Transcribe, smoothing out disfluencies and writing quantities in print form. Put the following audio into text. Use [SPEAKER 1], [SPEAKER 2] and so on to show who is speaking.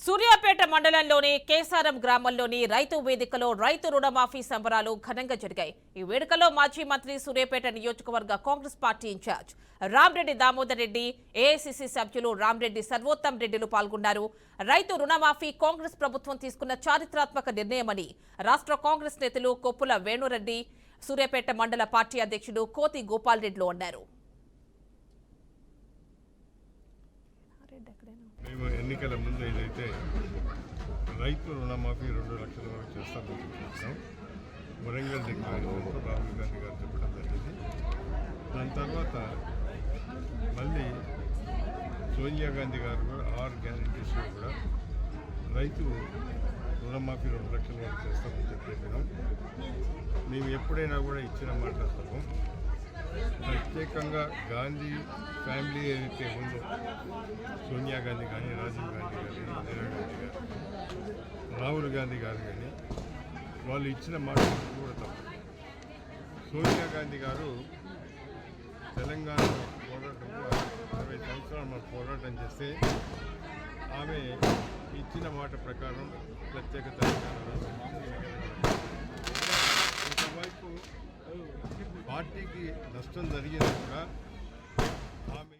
[SPEAKER 1] సూర్యాపేట మండలంలోని కేసారం గ్రామంలోని రైతు వేదికలో రైతు రుణమాఫీ సంబరాలు ఘనంగా జరిగాయి. ఈ వేడుకలో మాజీ మంత్రి సూర్యాపేట నియోజకవర్గ Congress party in charge Ramreddy Damodar Reddy, AICC సభ్యులు రామ్రెడ్డి సర్వోత్తం రెడ్డిలు పాల్గొన్నారు. రైతు రుణమాఫీ కాంగ్రెస్ ప్రభుత్వం తీసుకున్న చారిత్రాత్మక నిర్ణయమని రాష్ట్ర కాంగ్రెస్ నేతలు కొప్పుల వేణురెడ్డి, సూర్యాపేట మండల పార్టీ అధ్యక్షుడు కోతి గోపాల్ రెడ్డిలు అన్నారు.
[SPEAKER 2] మేము ఎన్నికల ముందు ఏదైతే రైతు రుణమాఫీ 2 లక్షల వరకు చేస్తామని చూపించాం. వరంగల్ డిక్లరేషన్తో రాహుల్ గాంధీ గారు చెప్పడం జరిగింది. దాని తర్వాత మళ్ళీ సోనియా గాంధీ గారు కూడా 6 గ్యారంటీస్లో కూడా రైతు రుణమాఫీ 2 లక్షల వరకు చేస్తామని చెప్పేసినాం. మేము ఎప్పుడైనా కూడా ఇచ్చిన మాట్లాడతాము. ప్రత్యేకంగా గాంధీ ఫ్యామిలీ ఏదైతే ఉందో, సోనియా గాంధీ కానీ, రాజీవ్ గాంధీ కానీ, ఇందిరా గాంధీ గారు, రాహుల్ గాంధీ గారు కానీ వాళ్ళు ఇచ్చిన మాట కూడా తప్పు. సోనియా గాంధీ గారు తెలంగాణ పోరాటంలో 60 సంవత్సరాలు మనం పోరాటం చేస్తే ఆమె ఇచ్చిన మాట ప్రకారం ప్రత్యేక తెలంగాణ ఒకవైపు పార్టీకి నష్టం జరిగినా కూడా